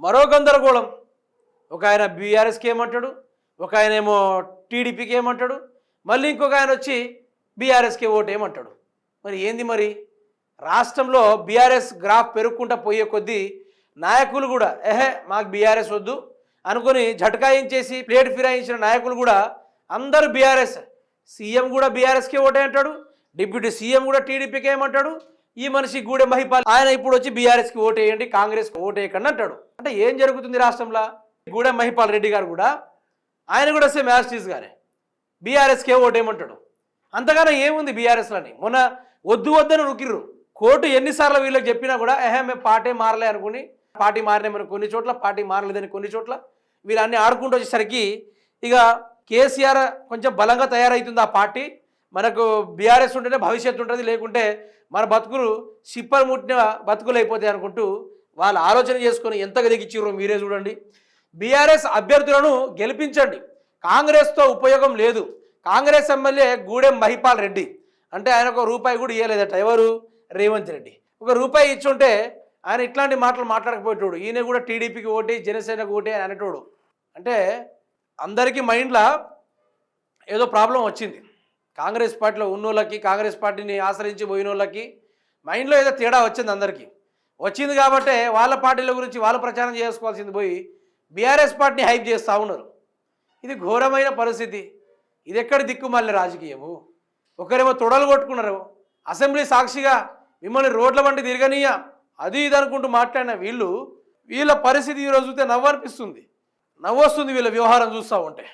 మరో గందరగోళం. ఒక ఆయన బీఆర్ఎస్కి ఏమంటాడు, ఒక ఆయన ఏమో టీడీపీకి ఏమంటాడు, మళ్ళీ ఇంకొక ఆయన వచ్చి బీఆర్ఎస్కి ఓటేయమంటాడు. మరి ఏంది మరి రాష్ట్రంలో బీఆర్ఎస్ గ్రాఫ్ పెరుగుకుంటా పోయే కొద్దీ నాయకులు కూడా మాకు బీఆర్ఎస్ వద్దు అనుకొని झटకాయించేసి ప్లేట్ ఫిరాయించిన నాయకులు కూడా అందరూ బీఆర్ఎస్. సీఎం కూడా బీఆర్ఎస్కే ఓటే అంటాడు, డిప్యూటీ సీఎం కూడా టీడీపీకి ఏమంటాడు, ఈ మనిషి గూడెం మహిపాల్ ఆయన ఇప్పుడు వచ్చి బీఆర్ఎస్కి ఓటేయండి కాంగ్రెస్కి ఓటేయకండి అంటాడు. అంటే ఏం జరుగుతుంది రాష్ట్రంలో? గూడెం మహిపాల్ రెడ్డి గారు కూడా ఆయన కూడా సేమ్ యాస్టీస్ గారే బీఆర్ఎస్కే ఓటేయమంటాడు. అంతగానో ఏముంది బీఆర్ఎస్లని? మొన్న వద్దు వద్దని రుకిర్రు. కోర్టు ఎన్నిసార్లు వీళ్ళకి చెప్పినా కూడా మేము పార్టీ మారలే అనుకుని, పార్టీ మారినామని కొన్ని చోట్ల, పార్టీ మారలేదని కొన్ని చోట్ల వీళ్ళన్నీ ఆడుకుంటూ వచ్చేసరికి ఇక కేసీఆర్ కొంచెం బలంగా తయారవుతుంది ఆ పార్టీ. మనకు బీఆర్ఎస్ ఉంటేనే భవిష్యత్తు ఉంటుంది, లేకుంటే మన బతుకులు సిప్పలు ముట్టిన బతుకులు అయిపోతాయి అనుకుంటూ వాళ్ళు ఆలోచన చేసుకొని ఎంతగా దిగిచ్చిర్రో మీరే చూడండి. బీఆర్ఎస్ అభ్యర్థులను గెలిపించండి, కాంగ్రెస్తో ఉపయోగం లేదు. కాంగ్రెస్ ఎమ్మెల్యే గూడెం మహిపాల్ రెడ్డి అంటే ఆయన ఒక రూపాయి కూడా ఇవ్వలేదట. ఎవరు? రేవంత్ రెడ్డి. ఒక రూపాయి ఇచ్చుంటే ఆయన ఇట్లాంటి మాటలు మాట్లాడకపోయేటోడు. ఈయన కూడా టీడీపీకి ఓటే, జనసేనకు ఓటే అని అనేటోడు. అంటే అందరికీ మైండ్లో ఏదో ప్రాబ్లం వచ్చింది. కాంగ్రెస్ పార్టీలో ఉన్నోళ్ళకి, కాంగ్రెస్ పార్టీని ఆశ్రయించి పోయిన వాళ్ళకి మైండ్లో ఏదో తేడా వచ్చింది. అందరికీ వచ్చింది కాబట్టే వాళ్ళ పార్టీల గురించి వాళ్ళు ప్రచారం చేసుకోవాల్సింది పోయి బీఆర్ఎస్ పార్టీని హైప్ చేస్తూ ఉన్నారు. ఇది ఘోరమైన పరిస్థితి. ఇది ఎక్కడ దిక్కుమాలిన రాజకీయము? ఒకరేమో తొడలు కొట్టుకున్నారు, అసెంబ్లీ సాక్షిగా మిమ్మల్ని రోడ్ల వంటి తిరగనీయ అది ఇది అనుకుంటూ మాట్లాడిన వీళ్ళ పరిస్థితి ఈరోజు చూస్తే నవ్వు అనిపిస్తుంది, నవ్వు వస్తుంది వీళ్ళ వ్యవహారం చూస్తూ ఉంటే.